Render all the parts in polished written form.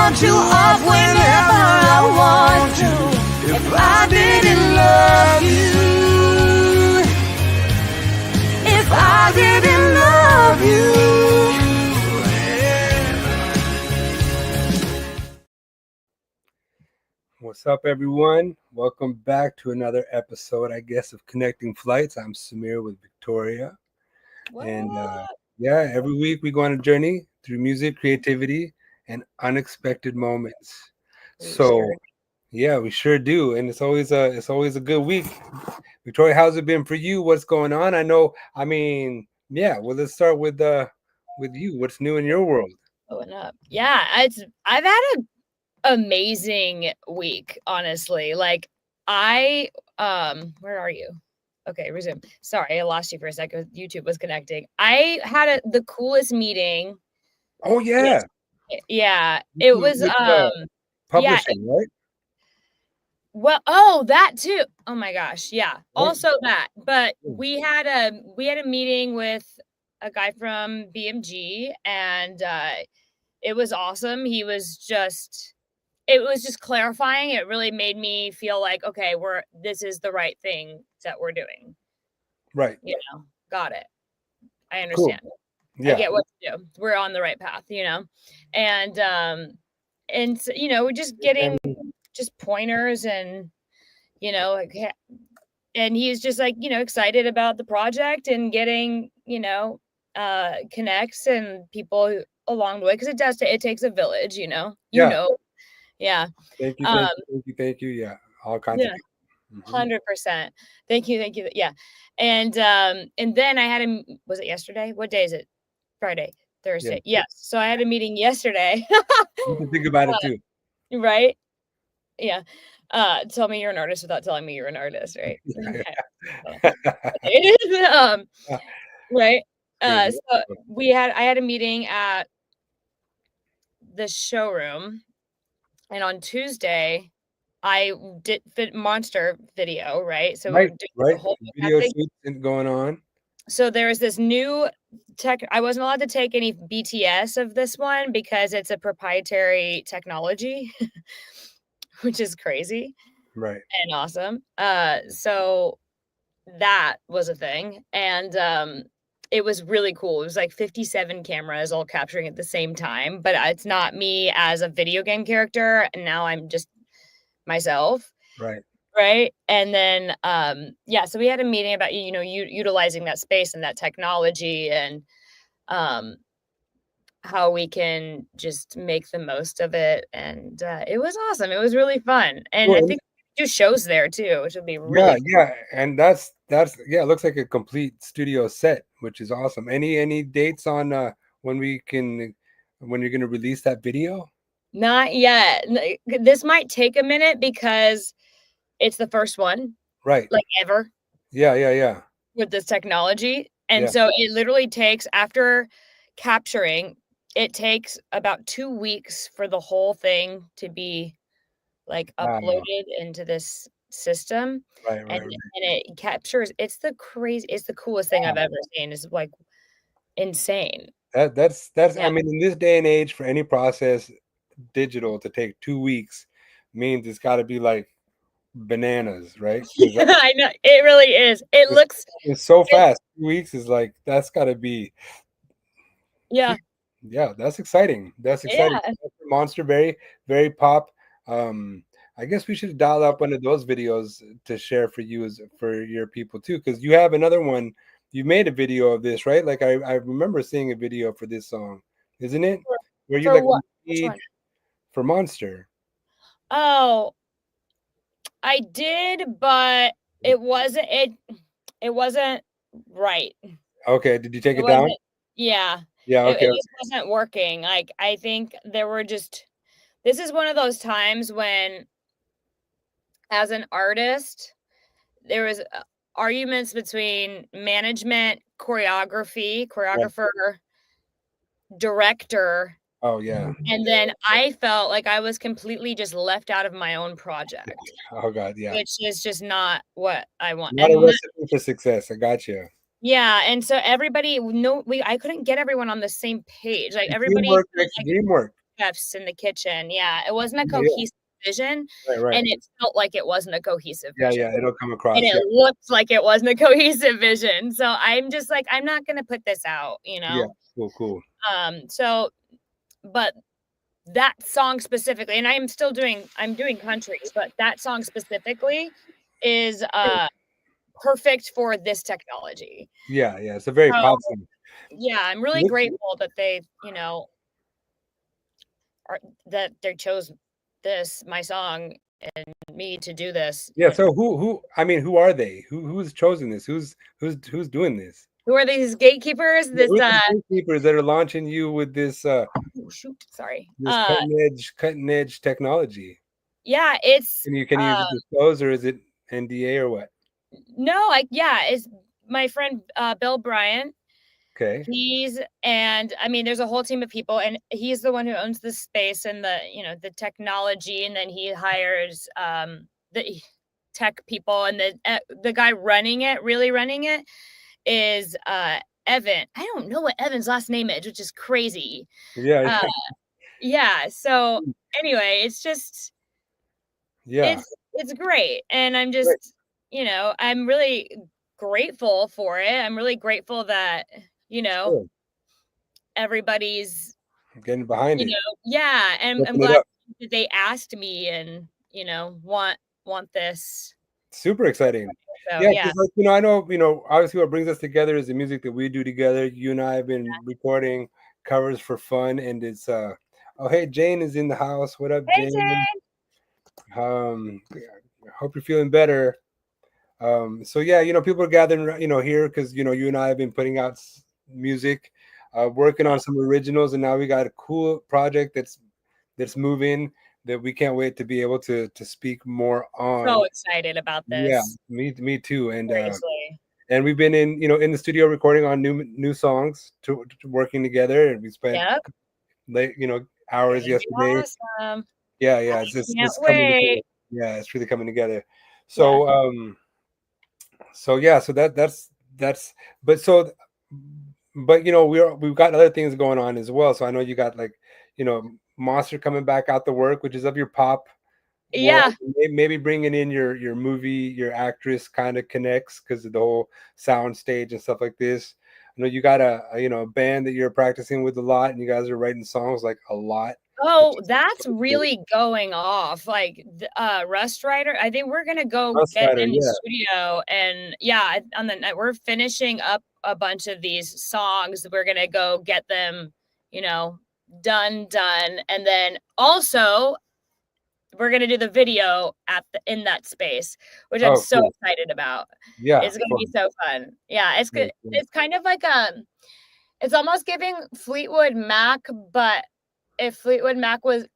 want you up whenever I want to. If I didn't love you, if I didn't love you. What's up, everyone? Welcome back to another episode, I guess, of Connecting Flights. I'm Samir with Victoria. And every week we go on a journey through music, creativity, and unexpected moments. We sure do. And it's always a good week. Victoria, how's it been for you? What's going on? Well, let's start with you. What's new in your world? Going up. Yeah, I've had an amazing week, honestly. Like where are you? Okay, resume. Sorry, I lost you for a second. YouTube was connecting. I had the coolest meeting. Oh yeah. Yeah. It was publishing, right? Well, that too. Oh my gosh. Yeah. Also that. But we had a meeting with a guy from BMG, and it was awesome. It was just clarifying. It really made me feel like, okay, this is the right thing that we're doing. Right. Got it. I understand. Cool. Yeah. I get what to do. We're on the right path, and so, we're just getting just pointers, and and he's just like, excited about the project and getting, connects and people along the way, because it takes a village, Yeah. Thank you. Yeah. All kinds of people. 100%. Thank you. Yeah. And then I had was it yesterday? What day is it? Friday, Thursday. Yeah. Yes. So I had a meeting yesterday. You can think about it too. Right? Yeah. Tell me you're an artist without telling me you're an artist, right? It is, right. So I had a meeting at the showroom, and on Tuesday I did the monster video, right? So right. The whole video shoots going on. So there's this new tech. I wasn't allowed to take any BTS of this one because it's a proprietary technology, which is crazy. Right. And awesome. So that was a thing. And it was really cool. It was like 57 cameras all capturing at the same time, but it's not me as a video game character. And now I'm just myself. Right. Right. And then, so we had a meeting about, utilizing that space and that technology, and how we can just make the most of it. And it was awesome. It was really fun. And I think we do shows there too, which would be really cool. Yeah. And that's it looks like a complete studio set, which is awesome. Any dates on when you're going to release that video? Not yet. This might take a minute because it's the first one, right? Like ever. Yeah. With this technology. And so it literally takes, after capturing, it takes about 2 weeks for the whole thing to be like uploaded into this system. Right. And it captures, it's the coolest thing I've ever seen. It's like insane. That's I mean, in this day and age, for any process digital to take 2 weeks means it's got to be like bananas, right? I know, it really is. It's so fast. 2 weeks is like, that's got to be that's exciting. Monster, very, very pop. I guess we should dial up one of those videos to share for you, for your people too, because you have another one. You made a video of this, right? Like I remember seeing a video for this song, isn't it? Where you like for Monster. Oh, I did, but it wasn't right. Okay, did you take it down? Yeah. Yeah, okay. It wasn't working. Like, I think this is one of those times when, as an artist, there was arguments between management, choreographer, director. Oh, yeah. And then I felt like I was completely just left out of my own project. Oh, God, yeah. Which is just not what I want. Not a recipe for success. I got you. Yeah, and so everybody, I couldn't get everyone on the same page. Like everybody, dreamwork. chefs in the kitchen. Yeah, it wasn't a Yeah. cohesive vision, Right. and it felt like it wasn't a cohesive Yeah. vision. It'll come across. And it looked like it wasn't a cohesive vision. So I'm just like, I'm not gonna put this out, you know. Yeah. Cool. So, but that song specifically, and I'm doing countries, but that song specifically is perfect for this technology. Yeah. It's a very So, pop song. yeah, I'm really grateful that they, you know, that they chose my song and me to do this. Yeah. So who? I mean, who are they? Who's chosen this? Who's doing this? Who are these gatekeepers? This Who's the gatekeepers that are launching you with this? Oh shoot! Sorry. This cutting edge technology. Yeah, it's. Can you disclose, or is it NDA or what? No, it's my friend Bill Bryant. Okay. There's a whole team of people, and he's the one who owns the space and the technology, and then he hires the tech people, and the guy really running it is Evan. I don't know what Evan's last name is, which is crazy. Yeah. Yeah. So anyway, it's just it's great, and I'm just I'm really grateful for it. I'm really grateful that everybody's getting behind it. Yeah, and I'm glad that they asked me and want this. Super exciting. So, Yeah, like, I know, obviously what brings us together is the music that we do together. You and I have been recording covers for fun, and it's oh hey, Jane is in the house. What up, hey, Jane? Hope you're feeling better. So yeah, people are gathering, here because you and I have been putting out music, working on some originals, and now we got a cool project that's moving that we can't wait to be able to speak more on. So excited about this. Yeah, me too. And and we've been in the studio recording on new songs to working together, and we spent late hours yesterday. Awesome. Yeah, it's coming together. Yeah, it's really coming together. So so that's but we've got other things going on as well. So I know you got like Monster coming back out the work, which is of your pop world. Maybe bringing in your movie, your actress kind of connects because of the whole sound stage and stuff like this. I know you got a band that you're practicing with a lot, and you guys are writing songs like a lot. Oh, that's really going off. Like Rust Rider, I think we're gonna go get in the studio, and on the night we're finishing up a bunch of these songs. We're gonna go get them, done, and then also we're gonna do the video in that space, which I'm so excited about. Yeah, it's gonna be so fun. Yeah, it's good. It's kind of like it's almost giving Fleetwood Mac, but if Fleetwood Mac was,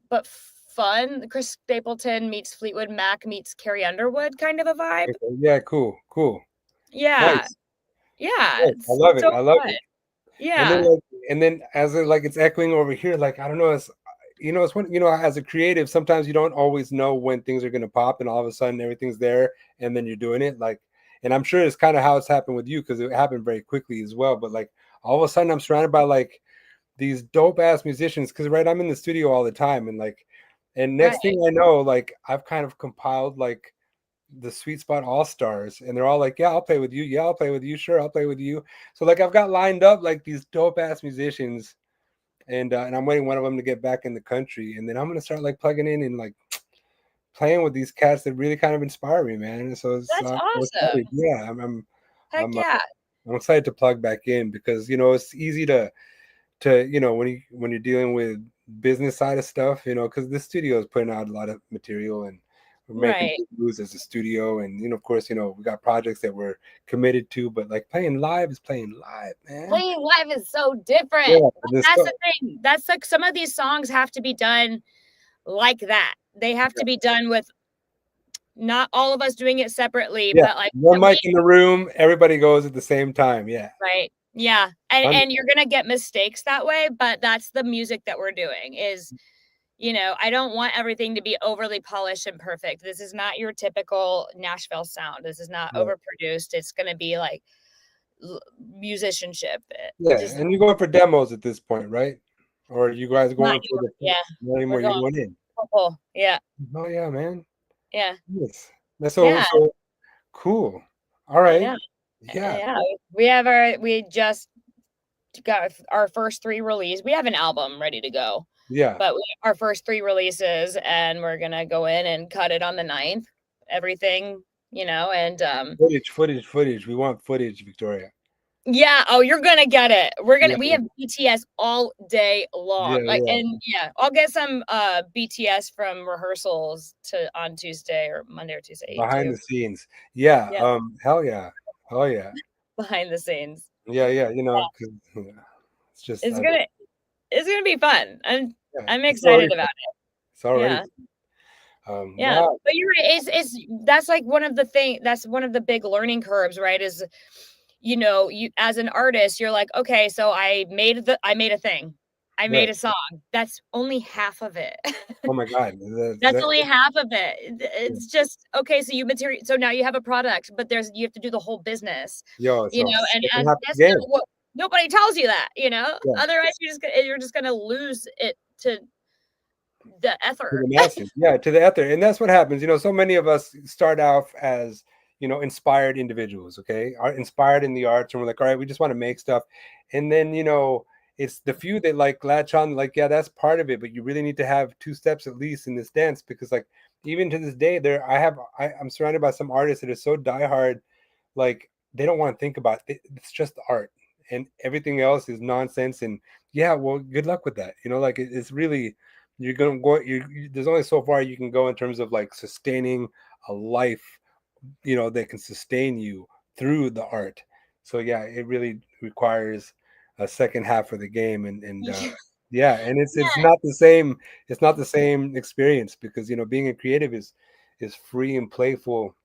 but fun, Chris Stapleton meets Fleetwood Mac meets Carrie Underwood kind of a vibe. Okay. Yeah, cool. Yeah, nice. Yeah, I love it. I love it. Yeah, and then as it's echoing over here, like I don't know, it's when as a creative, sometimes you don't always know when things are gonna pop, and all of a sudden everything's there, and then you're doing it and I'm sure it's kind of how it's happened with you because it happened very quickly as well. But like all of a sudden, I'm surrounded by these dope ass musicians because I'm in the studio all the time, and next thing I know, I've kind of compiled the Sweet Spot All Stars, and they're all like, yeah, I'll play with you. Yeah, I'll play with you. Sure, I'll play with you. So I've got lined up these dope ass musicians, and I'm waiting one of them to get back in the country, and then I'm gonna start plugging in and playing with these cats that really kind of inspire me, man. And so that's awesome. Yeah, I'm excited to plug back in because it's easy to when you're dealing with business side of stuff, because the studio is putting out a lot of material and we're making moves as a studio, and of course, we got projects that we're committed to, but playing live is playing live, man. Playing live is so different. Yeah, that's the thing. That's some of these songs have to be done like that. They have to be done with not all of us doing it separately, but one mic in the room, everybody goes at the same time. Yeah. Right. Yeah. And you're gonna get mistakes that way, but that's the music that we're doing is I don't want everything to be overly polished and perfect. This is not your typical Nashville sound. This is not overproduced. It's going to be musicianship. Yeah, and you're going for demos at this point, right? Or are you guys Not going for the yeah, not we're anymore? You're going going in. purple. Yeah, Oh yeah, man. yeah, Yes. That's yeah. so cool. All I right. know. Yeah. Yeah, we just got our first 3 release. We have an album ready to go, Yeah. but our first 3 releases, and we're gonna go in and cut it on the 9th. Everything, and Footage. We want footage, Victoria. yeah. Oh, you're gonna get it. Yeah. We have BTS all day Yeah. long. Yeah. And yeah, I'll get some BTS from rehearsals on Tuesday or Monday or Tuesday Behind too. the scenes. Yeah. Yeah, Hell yeah. Oh yeah. behind the scenes. Yeah. Yeah. Yeah, 'Cause, yeah, it's just it's gonna it's gonna be fun. yeah. I'm It's already excited about fun. it. It's already Yeah. Yeah, wow. but you're right. That's like that's one of the big learning curves, right? Is you as an artist, you're like, okay, so I made a thing. I made Right. a song. That's only half of it. Oh my God. That's only half of it. Yeah. It's just okay, so now you have a product, but you have to do the whole business, Yo, so and second half of that's the not game. what nobody tells you that, Yeah. Otherwise you're just gonna lose it to the To ether. the masses, yeah, to the ether, and that's what happens. So many of us start off as inspired individuals. Okay, are inspired in the arts, and we're like, all right, we just want to make stuff, and then it's the few that like latch on, like, yeah, that's part of it, but you really need to have 2 steps at least in this dance because, like, even to this day, I'm surrounded by some artists that are so diehard, like they don't want to think about it. It's just art, and everything else is nonsense. And yeah, well, good luck with that. Like it's really you're gonna go there's only so far you can go in terms of like sustaining a life that can sustain you through the art. So yeah, it really requires a second half of the game. And yeah, and it's Yeah, not the same. It's not the same experience because being a creative is free and playful,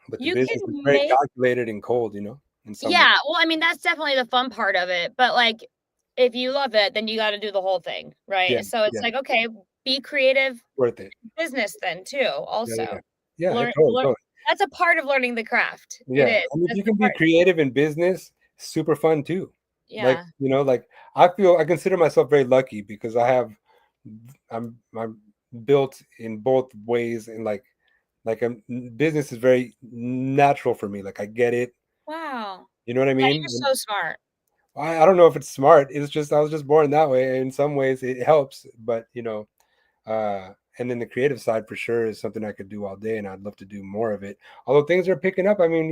but the you can business is very make calculated and cold, in some way. yeah, well, I mean, that's definitely the fun part of it, but, like, if you love it, then you gotta do the whole thing, Yeah, right? So it's yeah, like, okay, be creative worth it. business then too, Yeah, yeah, also. yeah, Learn totally. that's a part of learning the craft. It Yeah, is. and if That's you the can be part creative in business, super fun too. Like, yeah. like I consider myself very lucky because I'm built in both ways, and business is very natural for me. Like I get it, Wow. you know what I Yeah, mean? you're so smart. I don't know if it's smart. It's just I was just born that way. In some ways it helps, but and then the creative side for sure is something I could do all day, and I'd love to do more of it. Although things are picking up. I mean,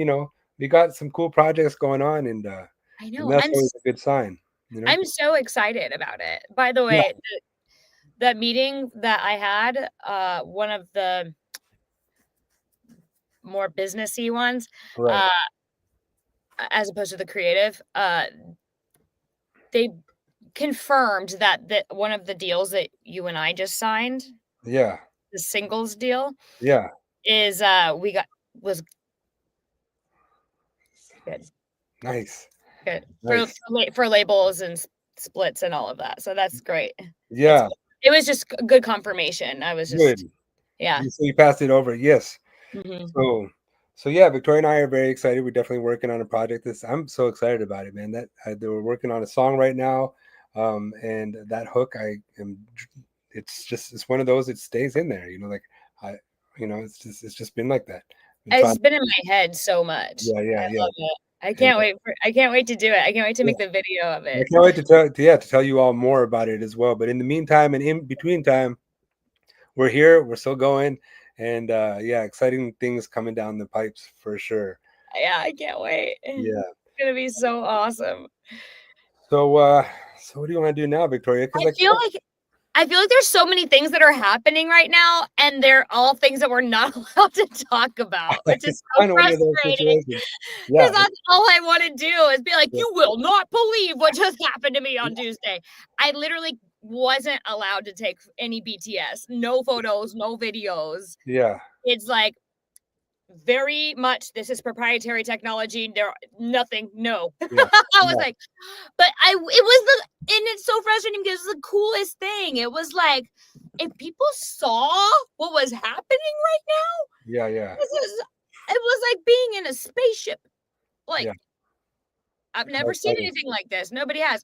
we got some cool projects going on, I and know. that's always a good sign, I'm so excited about it. By the Yeah, way, that meeting that I had, one of the more businessy ones, right. uh, as opposed to the creative, they confirmed that one of the deals that you and I just signed, Yeah, the singles deal, yeah, is was good, nice, good nice. for labels and splits and all of that. So that's great. It's Yeah, it was just good confirmation. I was good. just yeah. So you passed it over. Yes. Hmm. So, so yeah, Victoria and I are very excited. We're definitely working on a project. I'm so excited about it, man. We're working on a song right now, and that hook, it's one of those. It stays in there, like I, it's just been like that. Been trying. It's been in my head so much. Yeah, yeah, I yeah. love it. And I can't wait to do it. I can't wait to yeah, make the video of I it. can't wait to tell you all more about it as well. But in the meantime, and in between time, we're here. We're still going, and yeah, exciting things coming down the pipes for sure. Yeah, I can't wait. Yeah. It's gonna be so awesome. So what do you want to do now, Victoria? Because I feel like I feel like there's so many things that are happening right now, and they're all things that we're not allowed to talk about, which is it's so kind of one of those frustrating. situations. Because Yeah, that's all I want to do is be like, yeah, you will not believe what just happened to me on Tuesday. I literally wasn't allowed to take any BTS, no photos, no videos. yeah, It's like very much this is proprietary technology. There nothing, no. yeah, I was yeah, like, but it was and it's so frustrating because it's the coolest thing. It was like if people saw what was happening right now, yeah, yeah, it was like being in a spaceship. Like yeah. I've How never seen exciting. anything like this. Nobody has.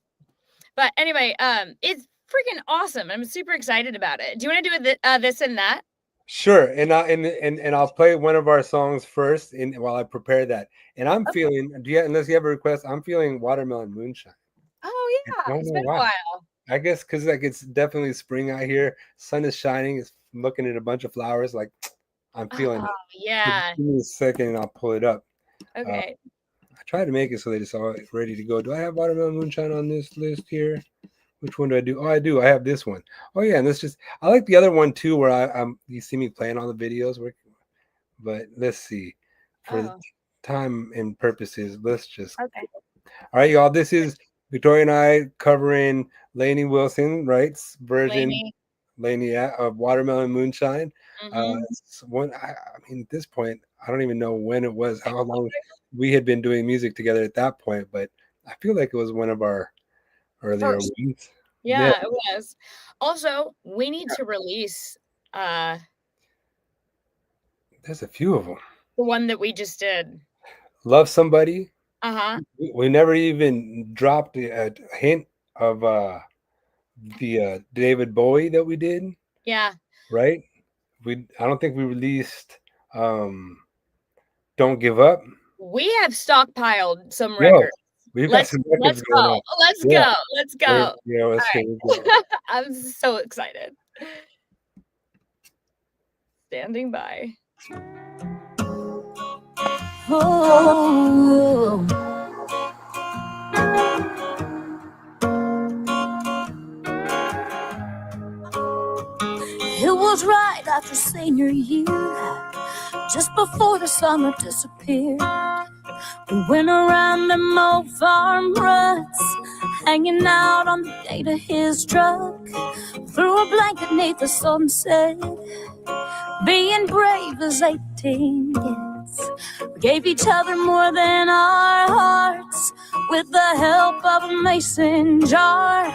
But anyway, it's freaking awesome. I'm super excited about it. Do you want to do this and that? Sure, and I'll play one of our songs first, while I prepare that. And I'm feeling, unless you have a request, I'm feeling Watermelon Moonshine. Oh I yeah, don't it's know been a why. while. I guess because like it's definitely spring out here. Sun is shining. It's looking at a bunch of flowers. Like I'm feeling Oh it. yeah. Give me a second, and I'll pull it up. Okay. I try to make it so that it's all ready to go. Do I have Watermelon Moonshine on this list here? Which one do I do? Oh, I do. I have this one. Oh yeah, and this just I like the other one too, where I'm you see me playing all the videos. But let's see. For the time and purposes, let's just Okay. All right, y'all. This is Victoria and I covering Lainey Wilson, right? Version Lainey of Watermelon Moonshine. It's one. I mean, at this point, I don't even know when it was, how long we had been doing music together at that point, but I feel like it was one of our earlier ones. Yeah, it was. Also, we need to release there's a few of them. The one that we just did. Love Somebody. Uh-huh. We never even dropped a hint of the David Bowie that we did. Yeah. Right? I don't think we released Don't Give Up. We have stockpiled some records. We've got some records going on. Let's go. Let's go. Let's go. I'm so excited. Standing by. Oh. It was right after senior year, just before the summer disappeared. We went around them old farm ruts, hanging out on the gate of his truck, threw a blanket neath the sunset, being brave as 18 gets. We gave each other more than our hearts, with the help of a mason jar,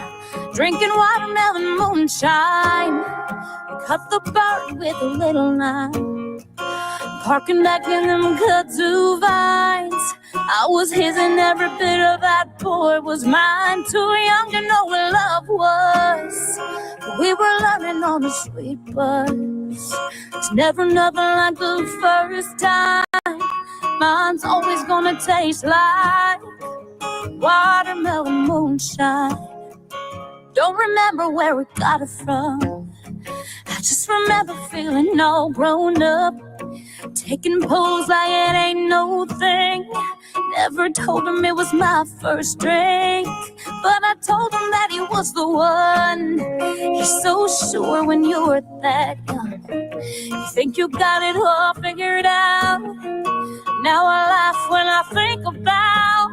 drinking watermelon moonshine. We cut the bird with a little knife, parking back in them kudzu vines. I was his and every bit of that boy was mine. Too young to know what love was, but we were learning on the sweet buzz. It's never nothing like the first time. Mine's always gonna taste like watermelon moonshine. Don't remember where we got it from, I just remember feeling all grown up, taking pose like it ain't no thing. Never told him it was my first drink, but I told him that he was the one. You're so sure when you're that young, you think you got it all figured out. Now I laugh when I think about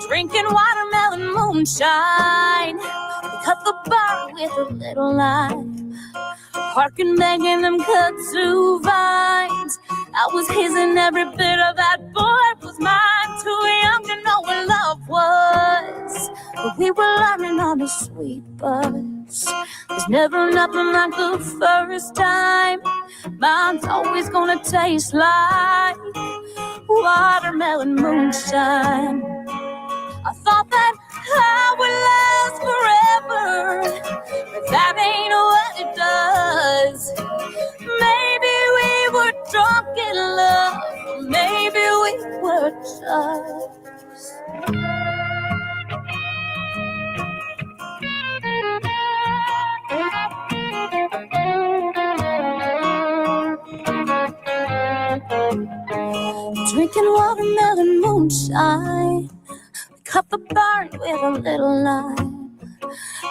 drinking watermelon moonshine. We cut the bar with a little lime, parking back in them kudzu vines. I was his and every bit of that boy was mine. Too young to know what love was, but we were learning on the sweet buzz. There's never nothing like the first time. Mine's always gonna taste like watermelon moonshine. I thought that I would last forever, but that ain't what it does. Maybe we were drunk in love, or maybe we were just drinking watermelon moonshine. Cut the barn with a little lime,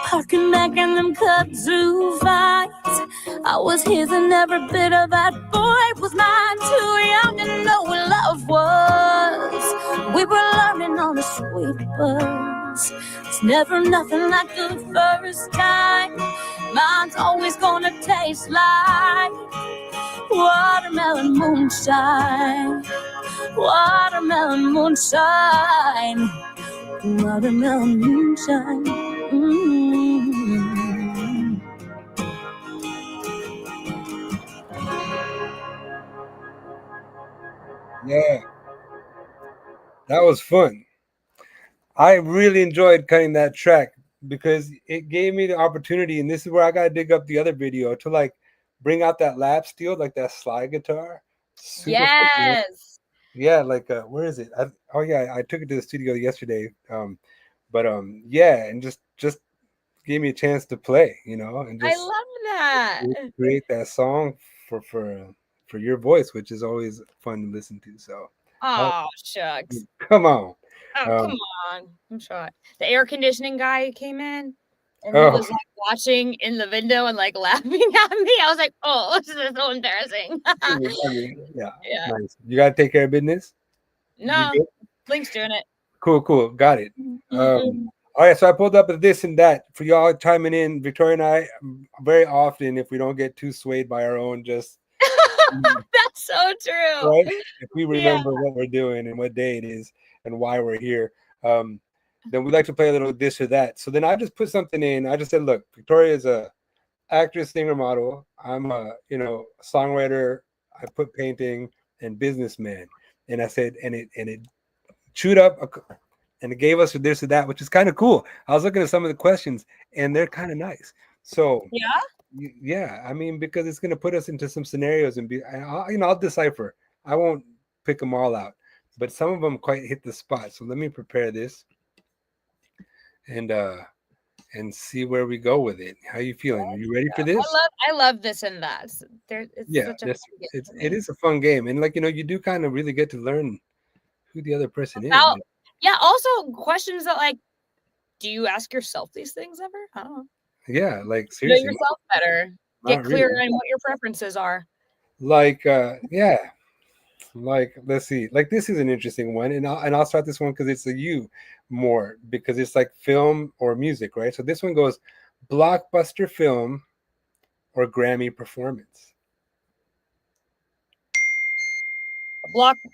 parking back in them kudzu vines. I was his and every bit of that boy was mine. Too young to know what love was, we were learning on a sweet buzz. It's never nothing like the first time. Mine's always gonna taste like watermelon moonshine. Watermelon moonshine. Watermelon moonshine. Mm-hmm. Yeah, that was fun. I really enjoyed cutting that track. because it gave me the opportunity, and this is where I gotta dig up the other video to like bring out that lap steel, like that slide guitar. Super fun, man. Yes. Yeah, like where is it? Oh yeah, I took it to the studio yesterday. But yeah, and just gave me a chance to play, and I just love that. create that song for for your voice, which is always fun to listen to. So, how, Oh, shucks. come on. Oh, come on. I'm sure. The air conditioning guy came in and he Oh, was like watching in the window and like laughing at me. I was like, oh, this is so embarrassing. yeah, Yeah. nice. You gotta take care of business. You No, good? Link's doing it. Cool, got it. Mm-mm. All right, so I pulled up this and that for y'all chiming in. Victoria and I, very often, if we don't get too swayed by our own, just That's so true. right, if we Yeah. remember what we're doing and what day it is and why we're here, um, then we like to play a little this or that. So then I just put something in. I just said, look, Victoria is a actress, singer, model. I'm a songwriter. I put painting and businessman, and I said, and it chewed up and it gave us this or that, which is kind of cool. I was looking at some of the questions, and they're kind of nice. So Yeah. yeah, I mean, because it's going to put us into some scenarios and I'll decipher. I won't pick them all out, but some of them quite hit the spot. So let me prepare this and see where we go with it. How you feeling? Are you ready for this? I love this and that. It's Yeah, such a fun game for it me. is a fun game, and you do kind of really get to learn who the other person is. About, yeah, also questions that like, do you ask yourself these things ever? I don't know. Yeah, like Know seriously, yourself better. not Get clear really. on what your preferences are. Yeah, let's see, like this is an interesting one, and I'll start this one because it's a you more because it's like film or music, right? So this one goes blockbuster film or Grammy performance.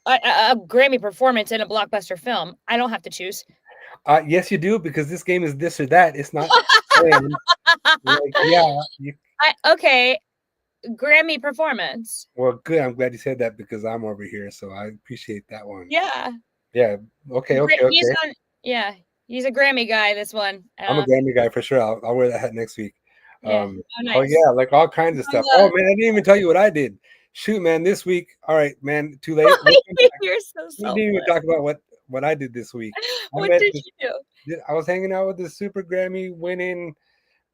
A Grammy performance in a blockbuster film. I don't have to choose. Yes, you do, because this game is this or that. It's not planned. Like, yeah, Okay, Grammy performance. well, good. I'm glad you said that because I'm over here, so I appreciate that one. Yeah. Yeah. Okay. Yeah, he's a Grammy guy. This one. I'm a Grammy guy for sure. I'll wear that hat next week. Yeah. Oh, Oh nice. yeah, like all kinds of stuff. Oh man, I didn't even tell you what I did. Shoot, man, this week. All right, man, too late. You're so We didn't even talk about what I did this week. What did you do? I was hanging out with this super Grammy winning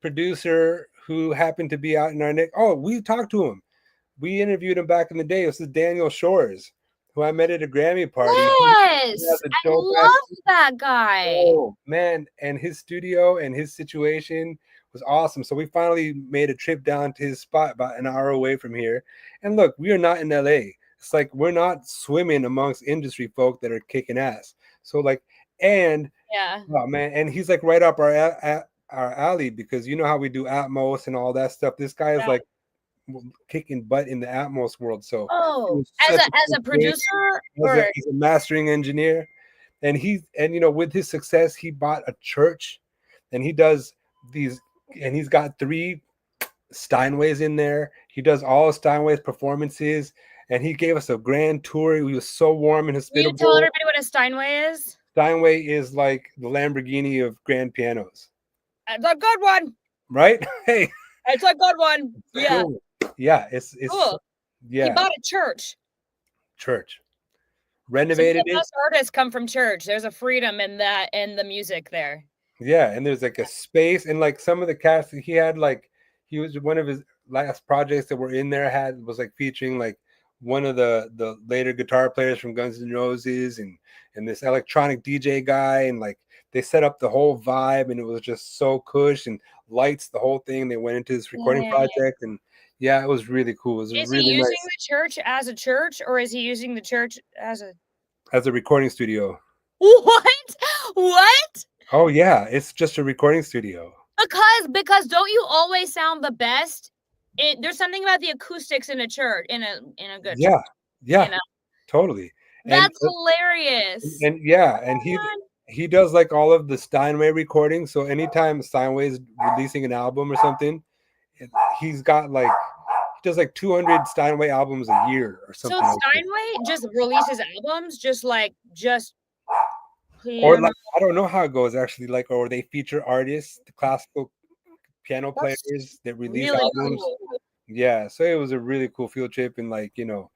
producer who happened to be out in our neck. Oh, we talked to him. We interviewed him back in the day. This is Daniel Shores, who I met at a Grammy party. Yes, I love that guy. Oh man, and his studio and his situation was awesome. So we finally made a trip down to his spot about an hour away from here. And look, we are not in LA. It's like we're not swimming amongst industry folk that are kicking ass. So like, and yeah, oh man, and he's like right up our alley because you know how we do Atmos and all that stuff. This guy is like kicking butt in the Atmos world. So as a producer or he's a mastering engineer, and with his success, he bought a church, and he does these, and he's got 3 Steinways in there. He does all Steinway's performances, and he gave us a grand tour. He was so warm and hospitable. Can you tell everybody what a Steinway is? Steinway is like the Lamborghini of grand pianos. It's a good one, right? Hey, it's a good one. Yeah, cool. Yeah, it's cool. Yeah, he bought a church. Renovated it. Most artists come from church. There's a freedom in that, in the music there. Yeah, and there's like a space, and like some of the cast he had, like he was one of his last projects that were in there was like featuring like one of the later guitar players from Guns N' Roses and this electronic DJ guy, and like they set up the whole vibe, and it was just so cush and lights, the whole thing. They went into this recording project, and yeah, it was really cool. It was is really he using nice. the church as a church, or is he using the church as a recording studio? What? Oh yeah, it's just a recording studio. Because don't you always sound the best? There's something about the acoustics in a church, in a good church. Yeah, you know? Totally. That's hilarious. And he does like all of the Steinway recordings. So anytime Steinway is releasing an album or something, he's got like, he does like 200 Steinway albums a year or something. So Steinway just releases albums, just Or like, I don't know how it goes actually. Like, or they feature artists, the classical piano That's players that release really albums. cool. Yeah, so it was a really cool field trip, and like and all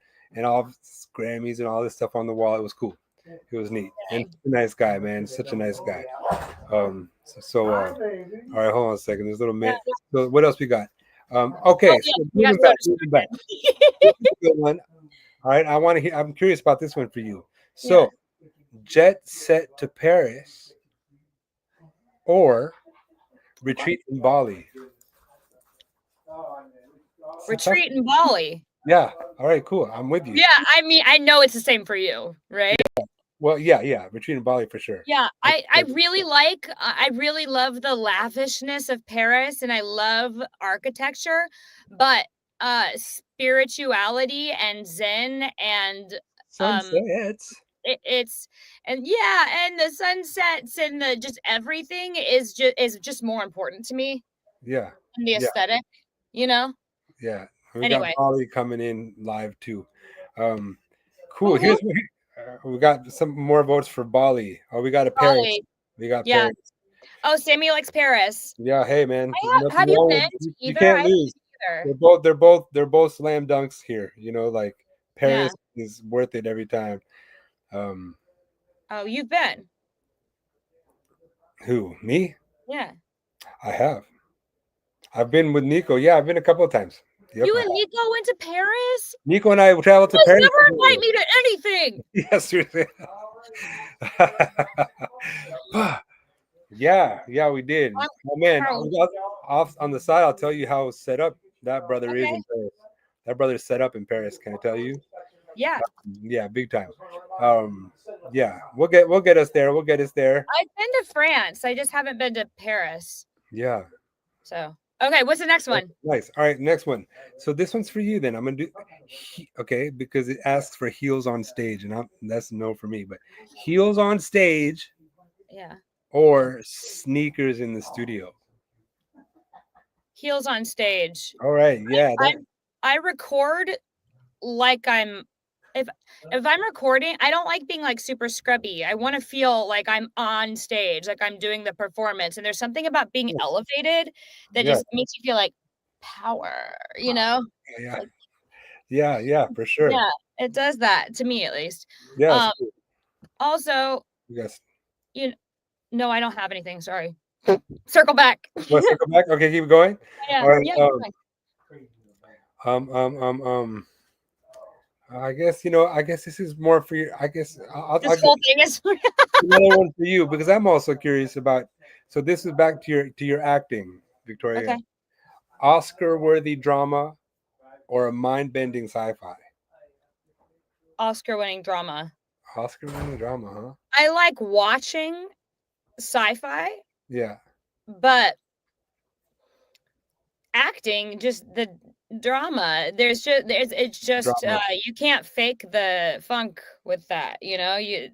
Grammys and all this stuff on the wall. It was cool. It was neat. And such a nice guy, man. Such a nice guy. All right, hold on a second. There's a little minute. So what else we got? Okay, so moving back. This is a good one. All right, I want to hear. I'm curious about this one for you. So, jet set to Paris or retreat in Bali. Retreat in Bali. Yeah. All right. Cool. I'm with you. Yeah. I mean, I know it's the same for you, right? Yeah. Well, yeah. Retreat in Bali for sure. Yeah. I really I really love the lavishness of Paris, and I love architecture, but spirituality and Zen and sunsets. It's and the sunsets and the just everything is just more important to me. Yeah. And the aesthetic, Yeah. We got Bali coming in live too. Cool. Here's we got some more votes for Bali. Oh, we got Paris. We got Paris. Oh, Sammy likes Paris. Yeah. Hey, man. Have you been? You can't lose. They're both slam dunks here. Like Paris is worth it every time. Oh, you've been? Who? Me? Yeah. I have. I've been with Nico. Yeah, I've been a couple of times. Yep. You and Nico went to Paris? Nico and I traveled to Paris. Never invite me to anything. Yes, seriously. Yeah, we did. Oh man, off on the side, I'll tell you how set up that brother is in Paris. That brother's set up in Paris. Can I tell you? Yeah. Yeah, big time. Yeah, we'll get us there. We'll get us there. I've been to France. I just haven't been to Paris. Yeah. So okay, what's the next one? Nice. All right, next one. So this one's for you then. I'm gonna do because it asks for heels on stage, and that's a no for me. But heels on stage, or sneakers in the studio. Heels on stage. All right, yeah. I record like if I'm recording, I don't like being like super scrubby. I want to feel like I'm on stage, like I'm doing the performance. And there's something about being elevated that just makes you feel like power, Yeah. Yeah, for sure. Yeah, it does that to me at least. Yeah. Also, yes. No, I don't have anything. Sorry. Circle back. Circle back. Okay, keep going. Yeah. All right. I guess this is more for you. I guess this whole thing is another one for you because I'm also curious about. So this is back to your acting, Victoria. Okay. Oscar-worthy drama or a mind-bending sci-fi? Oscar-winning drama. Oscar-winning drama, huh? I like watching sci-fi. Yeah. But acting, just the drama, it's just you can't fake the funk with that, it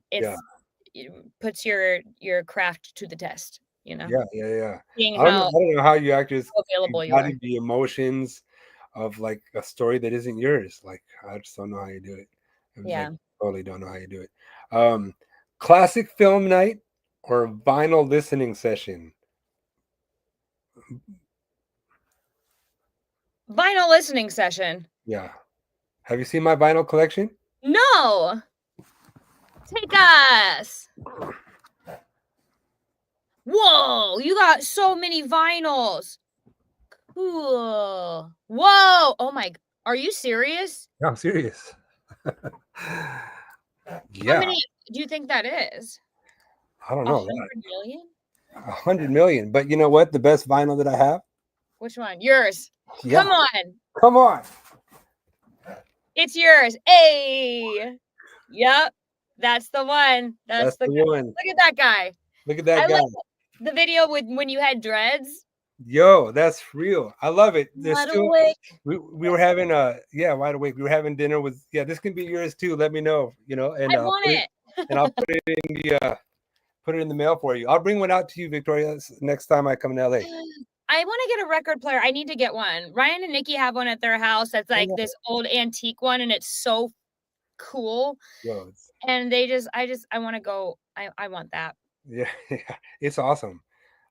puts your craft to the test, Yeah. I don't know how you actors embody the emotions of like a story that isn't yours. Like I just don't know how you do it. Totally don't know how you do it. Classic film night or vinyl listening session? Vinyl listening session. Yeah. Have you seen my vinyl collection? No. Take us. Whoa, you got so many vinyls. Cool. Whoa. Oh my, are you serious? Yeah, I'm serious. Yeah. How many do you think that is? I don't know. 100 million? 100 million. But you know what? The best vinyl that I have? Which one? Yours. Yeah. Come on. It's yours. Hey. Yep. That's the one. That's the one. Look at that guy. Look at that guy. Like the video when you had dreads. Yo, that's real. I love it. Wide awake. We were having wide awake. We were having dinner with this can be yours too. Let me know, and I want it. And I'll put it in the mail for you. I'll bring one out to you, Victoria, next time I come to LA. I want to get a record player. I need to get one. Ryan and Nikki have one at their house that's like this old antique one, and it's so cool. Yo, And I want to go. I want that. yeah, it's awesome.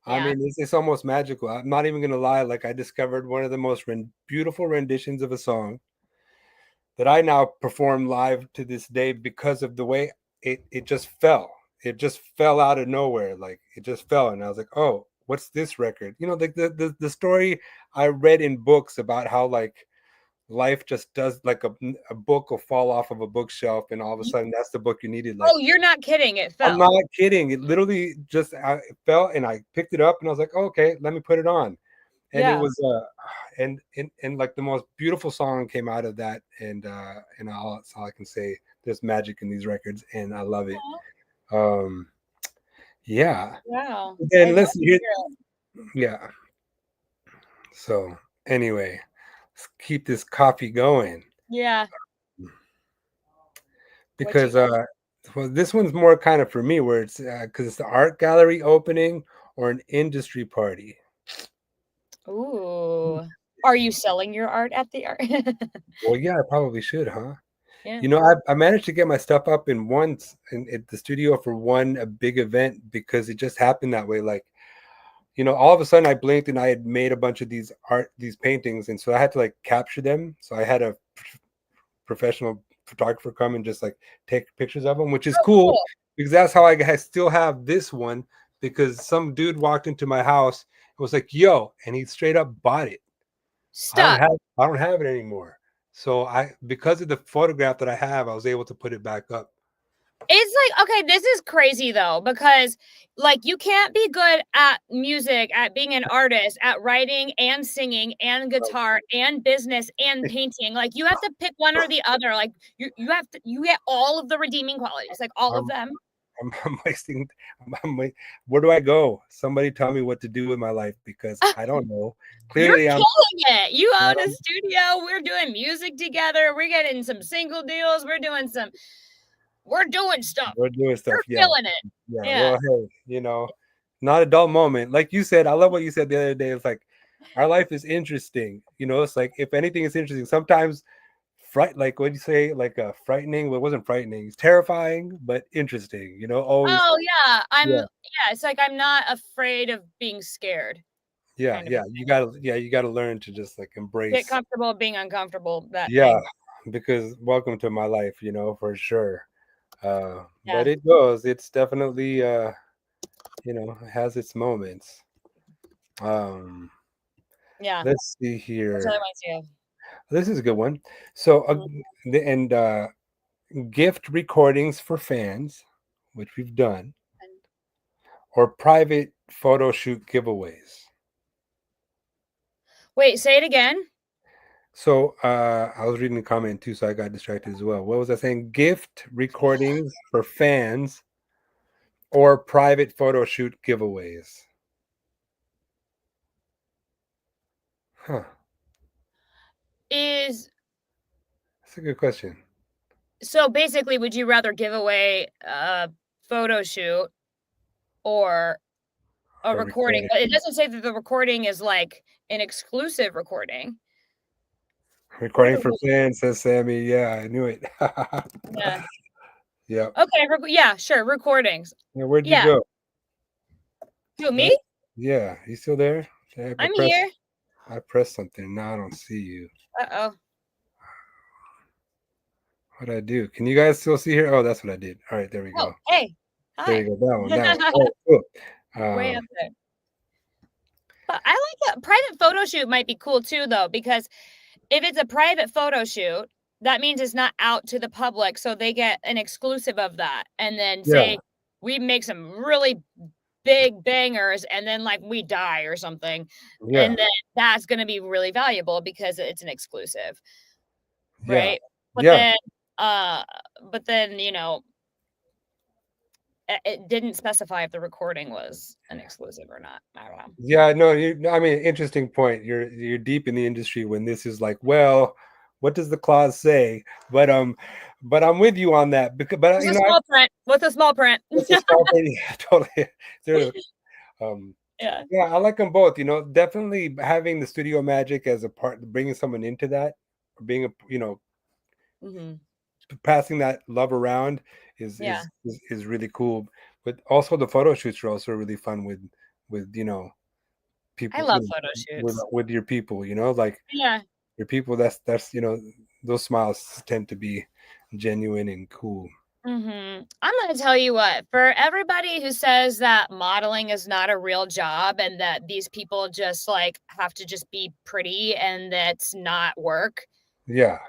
I Yeah. mean, it's almost magical. I'm not even gonna lie. Like I discovered one of the most beautiful renditions of a song that I now perform live to this day because of the way it just fell. It just fell out of nowhere. Like it just fell, and I was like, oh, what's this record? You know, like the story I read in books about how like life just does, like a book will fall off of a bookshelf, and all of a sudden that's the book you needed. Like Oh, you're not kidding. It I'm fell. not kidding. It literally just it fell, and I picked it up, and I was like, oh, okay, let me put it on. And it Yeah. was and like the most beautiful song came out of that, and that's all I can say. There's magic in these records, and I love it. Um, yeah. Wow. And I'd love listen to here, hear it. yeah. So anyway, let's keep this coffee going Yeah. What you because well, this one's more kind of for me where it's because it's the art gallery opening or an industry party. Ooh. Are you selling your art at the art? Well, yeah, I probably should, huh? Yeah. You know, I managed to get my stuff up in once at the studio for a big event because it just happened that way. Like, you know, all of a sudden I blinked and I had made a bunch of these paintings, and so I had to like capture them. So I had a professional photographer come and just like take pictures of them, which is Oh, cool cool. because that's how I still have this one because some dude walked into my house and was like, "Yo," and he straight up bought it. Stop. I don't have it anymore. So because of the photograph that I have, I was able to put it back up. It's like, okay, this is crazy though, because like you can't be good at music, at being an artist, at writing and singing and guitar and business and painting. Like you have to pick one or the other. Like you get all of the redeeming qualities, like all of I'm, them. I'm wasting. Where do I go? Somebody tell me what to do with my life because I don't know. You're Clearly, killing it. You own a studio. We're doing music together. We're getting some single deals. We're doing stuff. We're doing stuff. You're Yeah, killing it. yeah. Yeah. Well, hey, you know, not adult moment. Like you said, I love what you said the other day. It's like our life is interesting. You know, it's like if anything is interesting, sometimes like what do you say, like frightening. Well, it wasn't frightening. It's terrifying, but interesting. You know, always. Oh yeah. Yeah. It's like I'm not afraid of being scared. Yeah, Kind of yeah. You gotta learn to just like get embrace. comfortable being uncomfortable. That Yeah, thing. because welcome to my life, you know, for sure. Yeah. But it goes. It's definitely you know, it has its moments. Um, Yeah. let's see Which other here. ones do you have? This is a good one. So, Mhm. gift recordings for fans, which we've done, or private photo shoot giveaways. Wait, say it again. So, I was reading the comment too, so I got distracted as well. What was I saying? Gift recordings for fans or private photo shoot giveaways. Huh. Is That's a good question. so basically, would you rather give away a photo shoot or a A recording? recording. But it doesn't say that the recording is like an exclusive recording. What Recording are for we? fans, says Sammy. Yeah, I knew it. Yeah. Yep. Okay. Yeah. Sure. Recordings. Yeah, where'd you Yeah. go? Who, Huh? me? Yeah, you still there? I'm here. I pressed something. Now I don't see you. Uh-oh. What'd I do? Can you guys still see here? Oh, that's what I did. All right, there we Oh, go. hey. There Hi. you go. That one. That one. Oh, cool. Way up there. But I like a private photo shoot might be cool too, though, because if it's a private photo shoot, that means it's not out to the public. So they get an exclusive of that. And then Yeah. say we make some really big bangers and then like we die or something. Yeah. And then that's going to be really valuable because it's an exclusive. Yeah. Right. Yeah. But then, you know, it didn't specify if the recording was an exclusive or not. I don't know. Yeah, no, I mean, interesting point. You're deep in the industry when this is like, well, what does the clause say? But I'm with you on that because, but What's you a know, small print? What's a small print? it's a small thing. Yeah, totally. There, Yeah. yeah, I like them both. You know, definitely having the studio magic as a part, bringing someone into that, being a, you know, Mm-hmm. passing that love around is Yeah. is really cool. But also the photo shoots are also really fun with I people, love photo shoots. with your people, like Yeah. your people. That's those smiles tend to be genuine and cool. I'm going to tell you what, for everybody who says that modeling is not a real job and that these people just like have to just be pretty and that's not work, Yeah.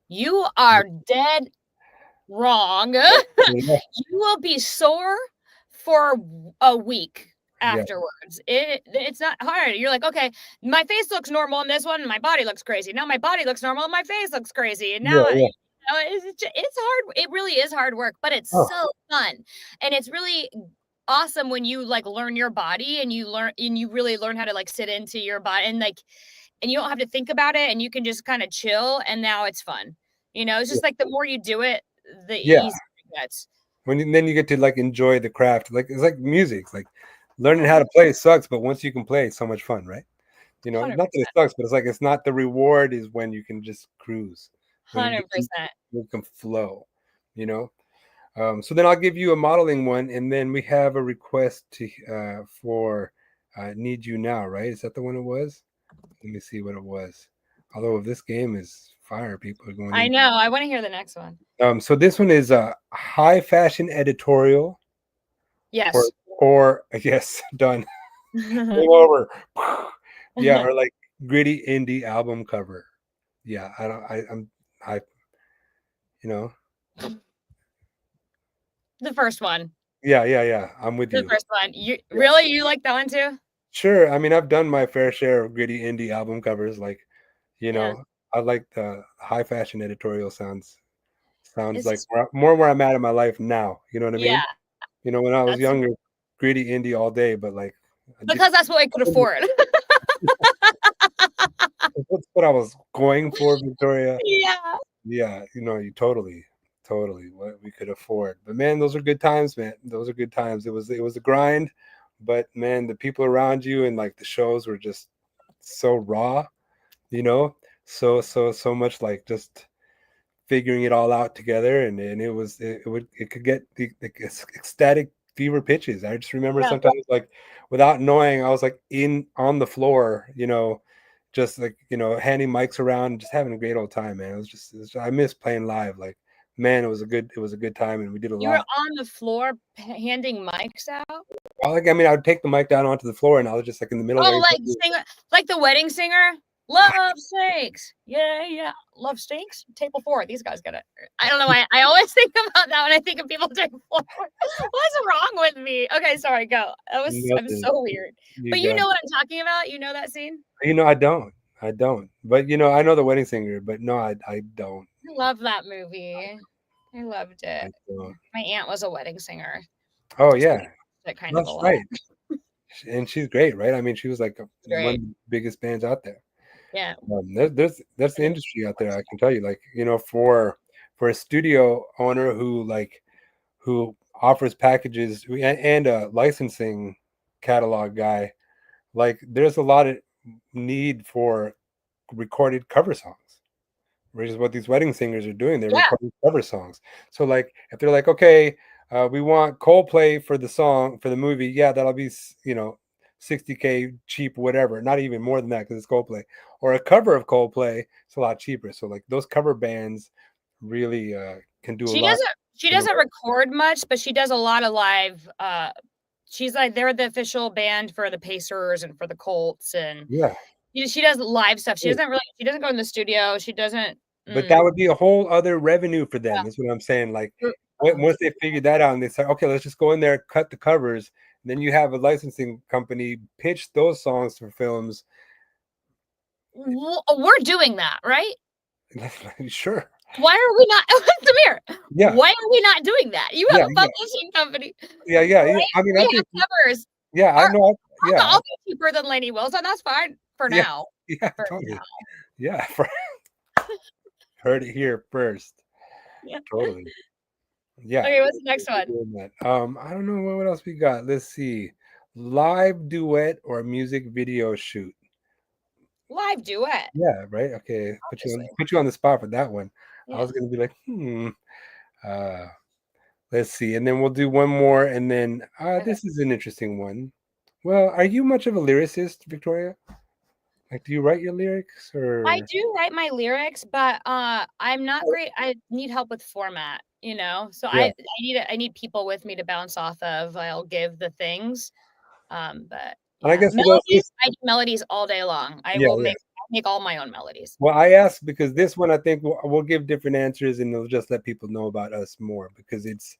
you are dead wrong. Yeah. You will be sore for a week Yeah. afterwards. It's not hard. You're like, okay, my face looks normal in this one, and my body looks crazy. Now my body looks normal, and my face looks crazy. And now Yeah. it's hard. It really is hard work, but it's Oh, so fun, and it's really awesome when you like learn your body and you really learn how to like sit into your body and you don't have to think about it and you can just kind of chill and now it's fun. It's yeah. just like the more you do it, the Yeah. easier it gets. Then you get to like enjoy the craft. Like it's like music. Like learning how to play sucks, but once you can play, it's so much fun, right? Not that it 100%. sucks, but it's like it's not the reward is when you can just cruise, when 100%. you can flow, So then I'll give you a modeling one, and then we have a request for "Need You Now," right? Is that the one it was? Let me see what it was. Although this game is fire, people are going I in. know. I want to hear the next one. So this one is a high fashion editorial, Yes. or yes, done. Game over. Yeah, or like gritty indie album cover. Yeah, I don't. I. You know. The first one. Yeah. I'm with The you. first one. You like that one too? Sure. I mean, I've done my fair share of gritty indie album covers. Like, Yeah. I like the high fashion editorial sounds It's like just more where I'm at in my life now. You know what I yeah. mean? When I was That's younger, gritty indie all day, but like, because that's what I could afford. that's what I was going for, Victoria. Yeah. Yeah, you totally what we could afford. But man, those are good times, man. Those are good times. It was a grind, but man, the people around you and like the shows were just so raw, you know, so much like just figuring it all out together, and it could get the ecstatic fever pitches. I just remember Yeah. sometimes like without knowing, I was like on the floor, just like handing mics around, just having a great old time, man. I miss playing live. Like, man, it was a good time, and we did a You were lot. on the floor handing mics out. I would take the mic down onto the floor, and I was just like in the middle of Oh, everything. like the wedding singer. Love stinks. Yeah. Love stinks. Table 4. These guys got it. I don't know why. I always think about that when I think of people table 4. What's wrong with me? Okay, sorry. Go. I'm Nothing. so weird. But you got know what I'm talking about. You know that scene. I don't. But I know the wedding singer. But no, I don't. I love that movie. I loved I it. don't. My aunt was a wedding singer. Oh So yeah, that kind of a that's lot. right. And she's great, right? I mean, she was like one Great. of the biggest bands out there. Yeah. That's the industry out there. I can tell you, like, for a studio owner who offers packages and a licensing catalog guy, like, there's a lot of need for recorded cover songs, which is what these wedding singers are doing. They're Yeah. recording cover songs. So, like, if they're like, okay, we want Coldplay for the song for the movie, yeah, that'll be $60K cheap, whatever. Not even more than that because it's Coldplay. Or a cover of Coldplay, it's a lot cheaper. So like those cover bands really can do a lot. She doesn't record much, but she does a lot of live. She's like they're the official band for the Pacers and for the Colts, and Yeah. she does live stuff. She Yeah. doesn't go in the studio. She doesn't. But that would be a whole other revenue for them. That's what I'm saying. Like, once they figured that out and they said, okay, let's just go in there, cut the covers, and then you have a licensing company pitch those songs for films. We're doing that, right? Sure. Why are we not, Samir? Yeah. Why are we not doing that? You have a publishing company. Yeah. Right? I mean, we have covers. Yeah, I know. Yeah, I'll be cheaper than Lainey Wilson. That's fine for now. Yeah, totally. Now. Yeah, heard it here first. Yeah, totally. Yeah. Okay, what's the next one? I don't know what else we got. Let's see. Live duet or music video shoot. Live duet. Yeah, right. Okay, put you on the spot for that one. I was gonna be like, uh, let's see, and then we'll do one more, and then Okay. this is an interesting one. Well, are you much of a lyricist, Victoria? Like, do you write your lyrics I or? do write my lyrics, but I'm not great. I need help with format, So Yeah, I need people with me to bounce off of. I'll give the things. But and I yeah, guess for those, I do melodies all day long. yeah, yeah. I'll make all my own melodies. Well, I asked because this one I think we'll give different answers, and it'll just let people know about us more because it's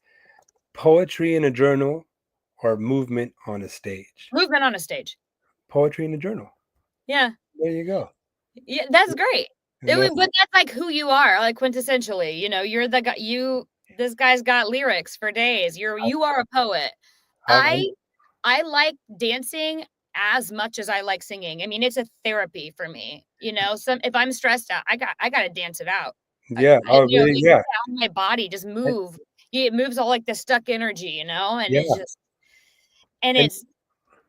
poetry in a journal or movement on a stage. Movement on a stage. Poetry in a journal. Yeah. There you go. Yeah, that's great. And that's, But that's like who you are, like quintessentially. You're the guy. This guy's got lyrics for days. You are a poet. I'm, I like dancing as much as I like singing. I mean, it's a therapy for me. If I'm stressed out, I gotta dance it out. yeah. Oh, really? Make Yeah. my body just And, move. It moves all like the stuck energy, and yeah. And it's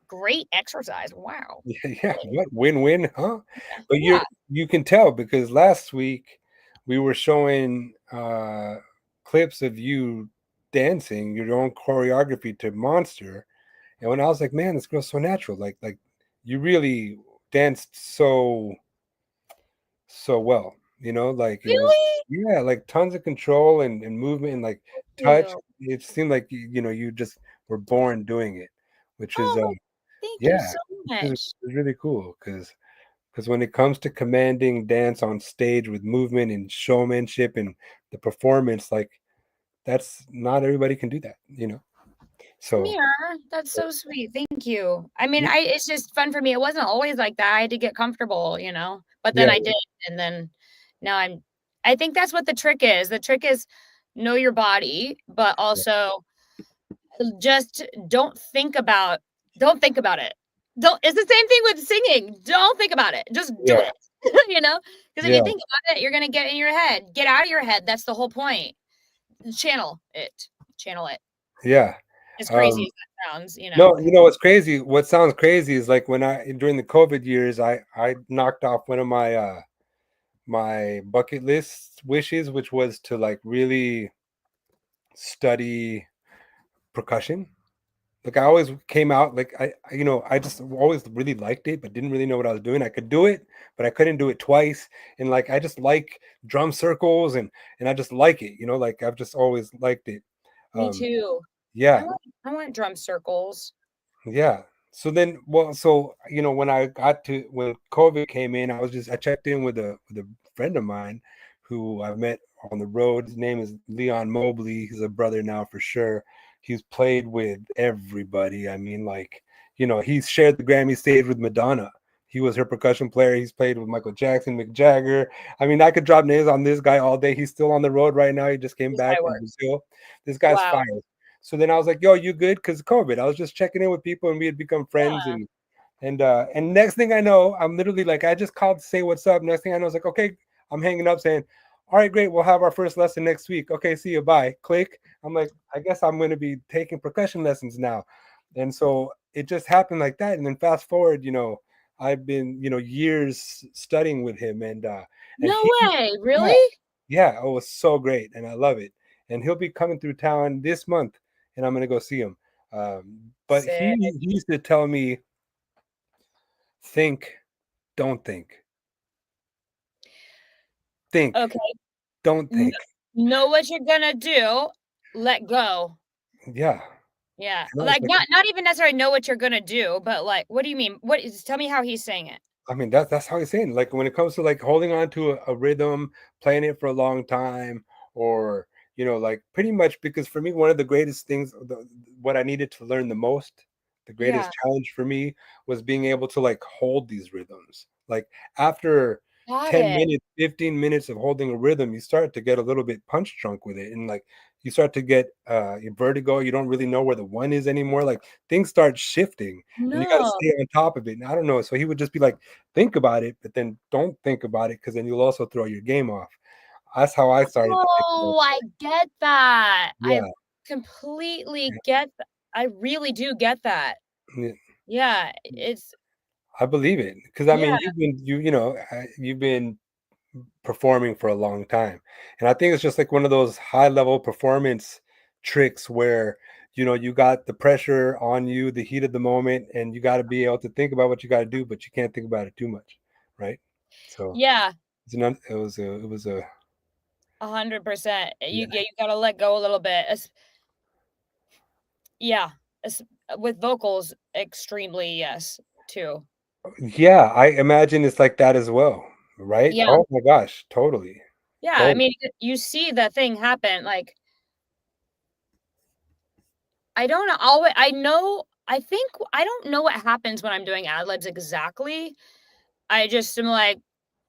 great exercise. Wow. yeah. What win-win, huh? But Yeah. you can tell because last week we were showing clips of you dancing your own choreography to Monster. And when I was like, man, this girl's so natural. Like you really danced so well. Like it was, Really? yeah, like tons of control and movement and like Thank touch. you. It seemed like you just were born doing it, which is Oh, thank you yeah, so which is, much. is really cool because when it comes to commanding dance on stage with movement and showmanship and the performance, like that's not everybody can do that. So Samir, that's so sweet. Thank you. I mean, yeah, it's just fun for me. It wasn't always like that. I had to get comfortable, but then yeah, I did. And then now I think that's what the trick is. The trick is know your body, but also just don't think about it. It's the same thing with singing. Don't think about it. Just do yeah, it. Because if yeah, you think about it, you're going to get in your head. Get out of your head. That's the whole point. Channel it. Channel it. yeah. As crazy as that sounds, No, what's crazy? What sounds crazy is like when during the COVID years, I knocked off one of my bucket list wishes, which was to like really study percussion. Like I always came out like I just always really liked it, but didn't really know what I was doing. I could do it, but I couldn't do it twice. And like I just like drum circles and I just like it. Like I've just always liked it. Me Um, too. yeah, I want drum circles. yeah. So then, well, when COVID came in, I checked in with a friend of mine who I've met on the road. His name is Leon Mobley. He's a brother now for sure. He's played with everybody. I mean, like, he's shared the Grammy stage with Madonna. He was her percussion player. He's played with Michael Jackson, Mick Jagger. I mean, I could drop names on this guy all day. He's still on the road right now. He just came This guy back from works. Brazil. This guy's Wow. fire. So then I was like, "Yo, you good?" Because COVID. I was just checking in with people, and we had become friends. Yeah. And next thing I know, I'm literally like, I just called to say what's up. Next thing I know, it's like, okay, I'm hanging up, saying, "All right, great, we'll have our first lesson next week. Okay, see you, bye." Click. I'm like, I guess I'm going to be taking percussion lessons now, and so it just happened like that. And then fast forward, I've been years studying with him, and No he, way. yeah, Really? yeah, it was so great, and I love it. And he'll be coming through town this month, and I'm gonna go see him. But Sick. he used to tell me, think, don't think, Okay. don't think. Know what you're gonna do. Let go. Yeah, Yeah. and I was Like like, not even necessarily know what you're gonna do, but like, what do you mean? Tell me how he's saying it. I mean, that's how he's saying. Like when it comes to like holding on to a rhythm, playing it for a long time, or like pretty much because for me, one of the greatest things, what I needed to learn the most, the greatest Yeah. challenge for me was being able to like hold these rhythms. Like after Got 10 it. minutes, 15 minutes of holding a rhythm, you start to get a little bit punch drunk with it, and like you start to get vertigo. You don't really know where the one is anymore. Like things start shifting, and you got to No. stay on top of it. And I don't know. So he would just be like, think about it, but then don't think about it because then you'll also throw your game off. That's how I started to think about Oh, I get that. it. I Yeah, completely get that. I really do get that. yeah, Yeah. I believe it because I Yeah. mean you've been performing for a long time. And I think it's just like one of those high level performance tricks where, you got the pressure on you, the heat of the moment, and you got to be able to think about what you got to do, but you can't think about it too much, right? So Yeah, it was a 100%. yeah. You gotta let go a little bit. Yeah, with vocals, extremely yes, too. Yeah, I imagine it's like that as well, right? Yeah, Oh my gosh, totally. yeah. I Totally. mean, you see the thing happen. Like, I don't know. Always, I know. I think I don't know what happens when I'm doing ad libs exactly. I just am like,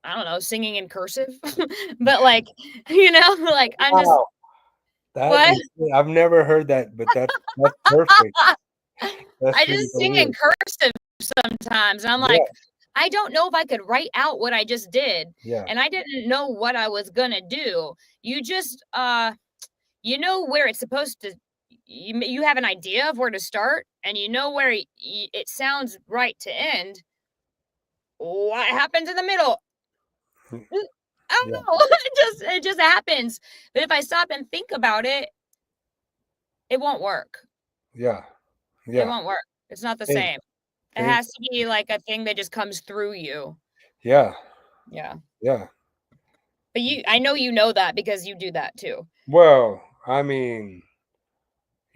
I don't know, singing in cursive, but like, like I'm just Wow. That what? is, I've never heard that, but that's perfect. That's I really just sing in hilarious. cursive sometimes, and I'm Yeah, like, I don't know if I could write out what I just did, yeah. and I didn't know what I was gonna do. You just, you know where it's supposed to. You have an idea of where to start, and you know where it sounds right to end. What happens in the middle? Hmm, I don't yeah, know. It just happens. But if I stop and think about it, it won't work. yeah, It yeah. won't work. It's not the Thank, same. It thank, has to be like a thing that just comes through you. yeah, Yeah. yeah. But I know you know that because you do that too. Well, I mean,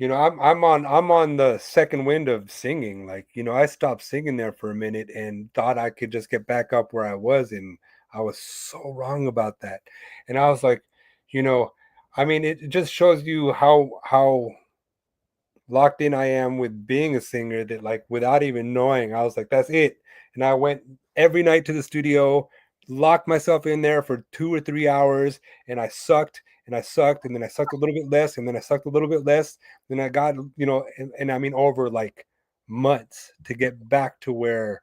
I'm on the second wind of singing. Like, I stopped singing there for a minute and thought I could just get back up where I was, and I was so wrong about that. And I was like, you know, I mean, it just shows you how locked in I am with being a singer that, like, without even knowing, I was like, that's it. And I went every night to the studio, locked myself in there for 2 or 3 hours, and I sucked and I sucked, and then I sucked a little bit less, and then I sucked a little bit less. Then I got, and I mean over like months to get back to where,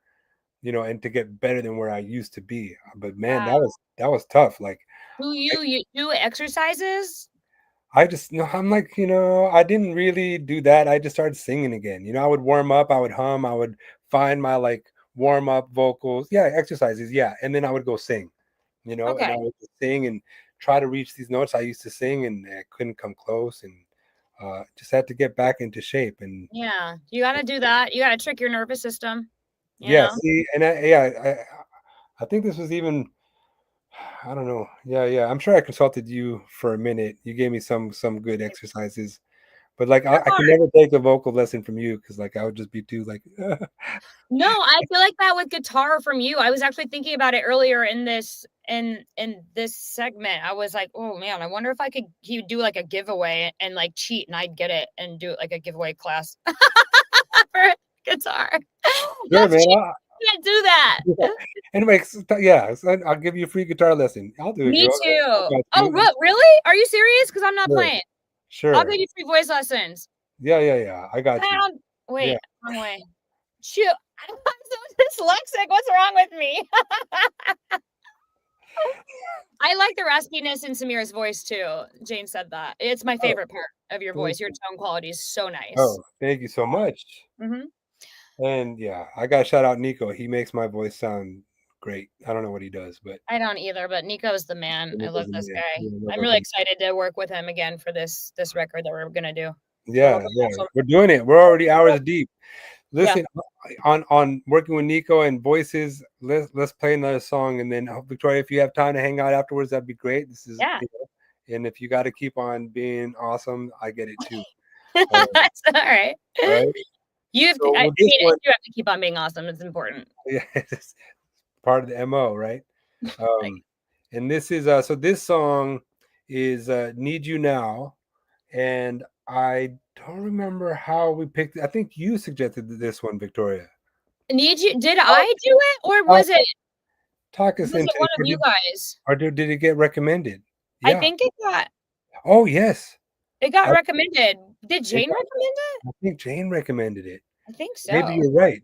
and to get better than where I used to be. But man, Wow. that was tough. Like Do you do exercises? I just, I'm like, I didn't really do that. I just started singing again. I would warm up, I would hum, I would find my like warm up vocals. Yeah, exercises. Yeah. And then I would go sing, and I Okay. would just sing and try to reach these notes I used to sing, and I couldn't come close, and just had to get back into shape. And Yeah. You got to do that. You got to trick your nervous system, you yeah, know? see, and I think this was even, I don't know. Yeah, yeah. I'm sure I consulted you for a minute. You gave me some good exercises. But like I Sure. could never take a vocal lesson from you because like I would just be too like No, I feel like that with guitar from you. I was actually thinking about it earlier in this segment. I was like, oh man, I wonder if he would do like a giveaway and like cheat and I'd get it and do it like a giveaway class for guitar. sure, That's man. cheap. You can't do that. Yeah. Anyway, yeah, so I'll give you a free guitar lesson. I'll do it, Me girl. I too. got Oh, you. really? Are you serious? Because I'm not Sure, playing. I'll sure. give you free voice lessons. Yeah, yeah, yeah. I got you. Wait, Yeah. wrong way. Shoot. I'm so dyslexic. What's wrong with me? I like the raspiness in Samir's voice too. Jane said that. It's my Oh, favorite part of your thank voice. Your you. tone quality is so nice. Oh, thank you so much. Mhm. And yeah, I got to shout out Nico. He makes my voice sound great. I don't know what he does, but I don't either, but Nico's the man. I love Nico's a this man. guy. Yeah, I I'm love really him. excited to work with him again for this record that we're gonna do. It'll Yeah, be yeah. awesome. We're doing it. We're already hours deep. Yeah. Listen, on working with Nico and voices, let's play another song, and then Victoria, if you have time to hang out afterwards, that'd be great. This is, Yeah. and if you got to keep on being awesome, I get it too. It's all right. All right. You have to, So I with this mean, one, you have to keep on being awesome. It's important. yeah, it's part of the MO, right? Like, And this is so this song is "Need You Now," and I don't remember how we picked it. I think you suggested this one, Victoria. did I do it or Uh, Talk us was it into one it, of you guys? or did it get recommended? I Yeah. think Oh yes. it got I, recommended. Did it Jane got, recommend it? I think Jane recommended it. I think Maybe so. you're right.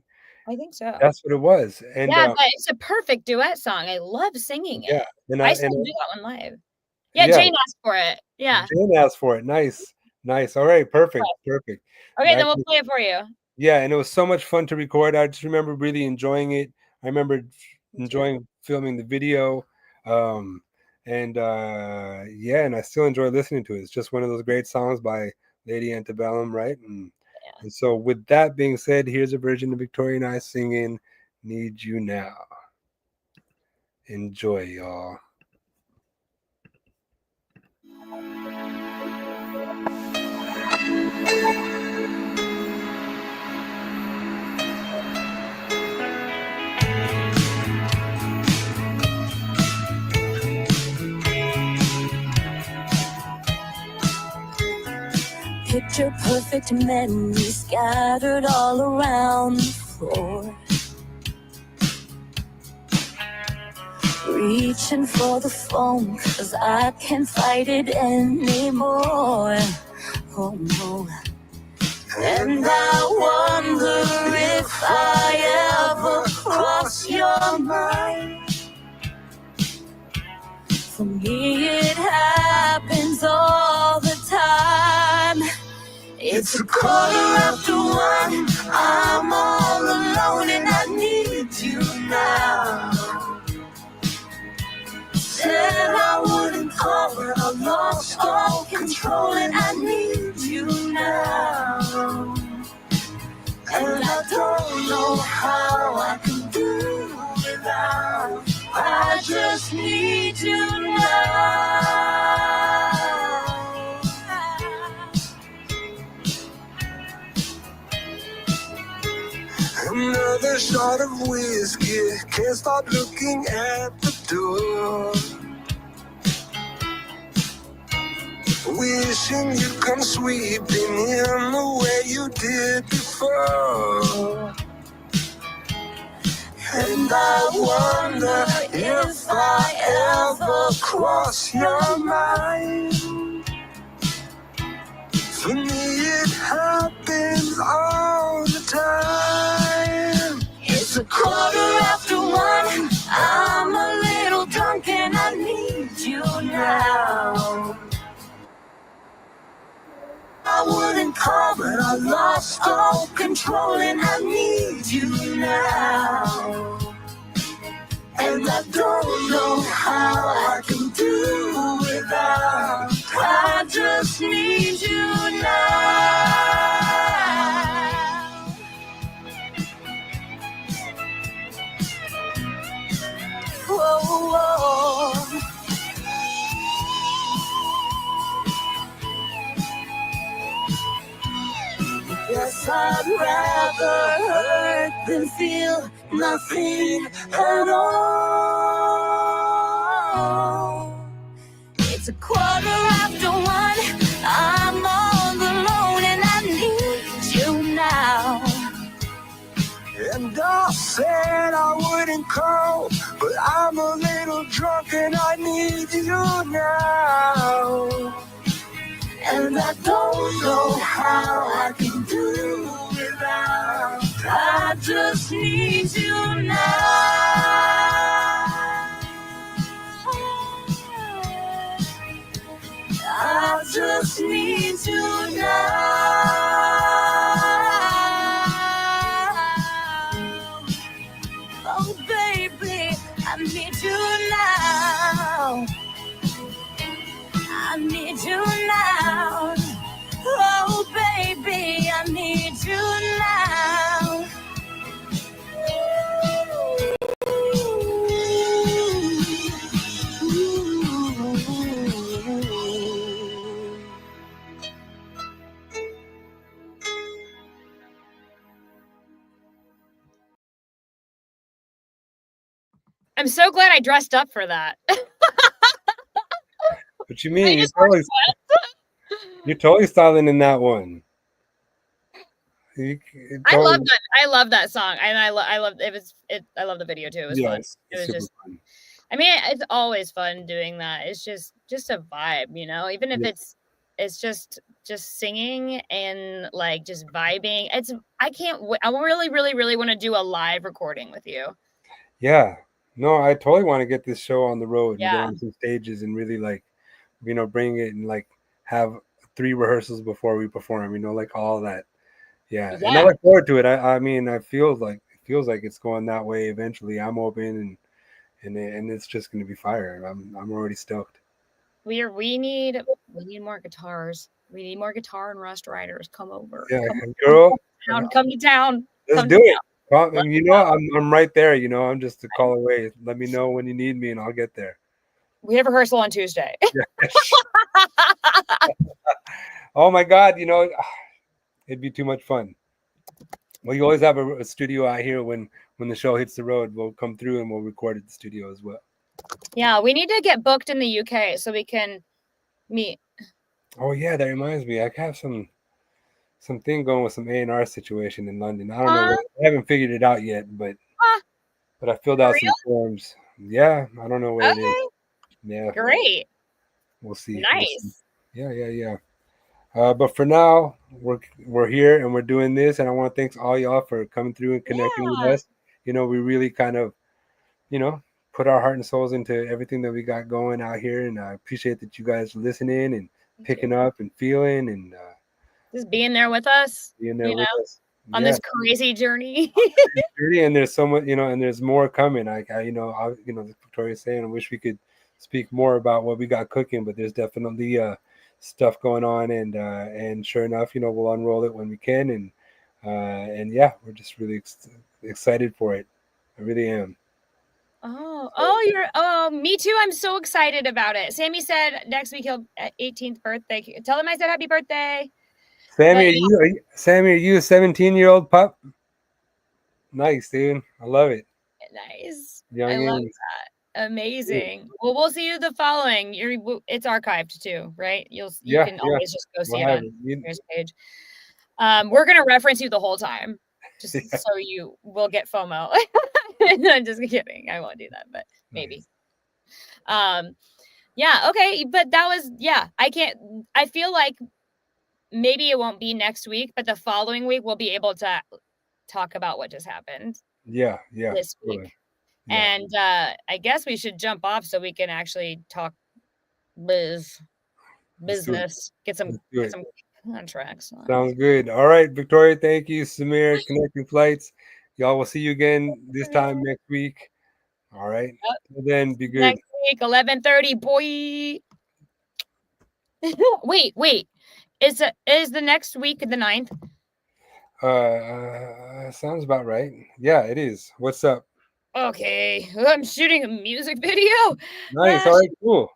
I think so. That's what it was. And Yeah, but it's a perfect duet song. I love singing yeah, it. and I I still and do that one live. Yeah, yeah, Jane asked for it. Yeah. Jane asked for it. Nice, nice. All right, perfect, perfect. Okay, then That we'll play it for you. Yeah, and it was so much fun to record. I just remember really enjoying it. I remember Me too. enjoying filming the video. And I still enjoy listening to it. It's just one of those great songs by Lady Antebellum, right? And so with that being said, here's a version of Victoria and I singing Need You Now. Enjoy, y'all. Picture perfect memories scattered all around the floor. Reaching for the phone, 'cause I can't fight it anymore. Oh no. And I wonder if I ever cross your mind. For me it happens all the time. It's 1:15, I'm all alone and I need you now. Said I wouldn't call, but I lost all control and I need you now. And I don't know how I can do without. I just need you now. Another shot of whiskey, can't stop looking at the door. Wishing you'd come sweeping in the way you did before. And I wonder if I ever cross your mind. For me it happens all the time. It's 1:15, I'm a little drunk and I need you now. I wouldn't call, but I lost all control and I need you now. And I don't know how I can do without. I just need you now. Whoa, whoa. Yes, I'd rather hurt than feel nothing at all. It's 1:15, I'm all alone and I need you now. And I said I wouldn't call, but I'm a little drunk and I need you now. And I don't know how I can do without. I just need you now. I just need you now. Oh baby, I need you now. I need you now. Oh, baby, I need you now. I'm so glad I dressed up for that. What you mean? You're totally styling in that one. I love that. I love that song, and I love it. I love the video too. It was fun. It was just fun. I mean, it's always fun doing that. It's just a vibe, you know. Even if it's just singing and like just vibing. I can't. I really want to do a live recording with you. Yeah. No, I totally want to get this show on the road and get on some stages and really like, you know, bring it and like have 3 rehearsals before we perform, you know, like all that. Yeah. And I look forward to it. I mean, it feels like it's going that way eventually. I'm open and it's just going to be fire. I'm already stoked. We need more guitars. We need more guitar and Rust Riders. Come over. Yeah, Come girl, come to town. let's Come do to it. town. Let's You know, I'm right there. You know, I'm just a call away. Let me know when you need me, and I'll get there. We have rehearsal on Tuesday. Oh my God, you know, it'd be too much fun. Well, you always have a studio out here when the show hits the road. We'll come through and we'll record at the studio as well. Yeah, we need to get booked in the UK so we can meet. Oh yeah, that reminds me. I have something going with some A&R situation in London. I don't know. I haven't figured it out yet, but I filled out some forms. Yeah, I don't know where it is. Yeah, great. We'll see. Nice. We'll see. Yeah. But for now, we're here and we're doing this, and I want to thank all y'all for coming through and connecting with us. You know, we really kind of, you know, put our heart and souls into everything that we got going out here, and I appreciate that you guys are listening and picking up and feeling and just being there with us. Being there with us on this crazy journey. And there's so much, you know, and there's more coming. You know, Victoria's saying, I wish we could speak more about what we got cooking, but there's definitely stuff going on, and sure enough, you know, we'll unroll it when we can, and yeah, we're just really excited for it. I really am. Me too. I'm so excited about it. Sammy said next week he'll 18th birthday. Tell him I said happy birthday. Sammy, are you a 17-year-old pup? Nice, dude. I love it. Nice. Young I love that. Amazing. Yeah. Well, we'll see you the following. It's archived too, right? You can always just go see it on Samir's page. We're gonna reference you the whole time, just so you will get FOMO. I'm just kidding. I won't do that, but maybe. Nice. Yeah. Okay. But that was I feel like maybe it won't be next week, but the following week we'll be able to talk about what just happened. Yeah. This week. Totally. Yeah. And I guess we should jump off so we can actually talk business, get some contracts. Sounds good. All right, Victoria. Thank you, Samir. Connecting Flights. Y'all will see you again this time next week. All right. Yep. Then be good. Next week, 11:30, boy. Wait. Is the next week the 9th? Sounds about right. Yeah, it is. What's up? Okay, I'm shooting a music video. Nice. All right, cool.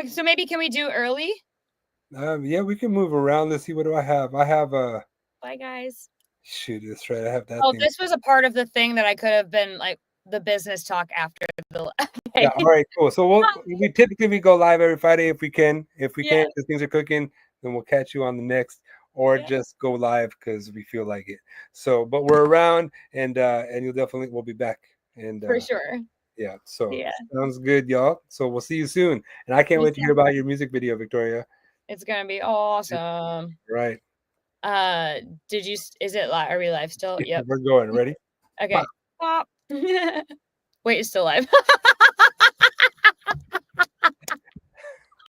So maybe can we do early? Yeah, we can move around. Let's see. What do I have? I have Bye, guys. Shoot, that's right. I have that. Oh, this was a part of the thing that I could have been like the business talk after the. Yeah. All right. Cool. So we typically go live every Friday if we can. If we can't, because things are cooking, then we'll catch you on the next, or just go live because we feel like it. So, but we're around, and we'll be back. And for sure. Yeah. So sounds good, y'all. So we'll see you soon. And I can't wait to hear about your music video, Victoria. It's gonna be awesome. Right. Is it live? Are we live still? Yep. We're going. Ready? Okay. Pop. Wait, it's still live.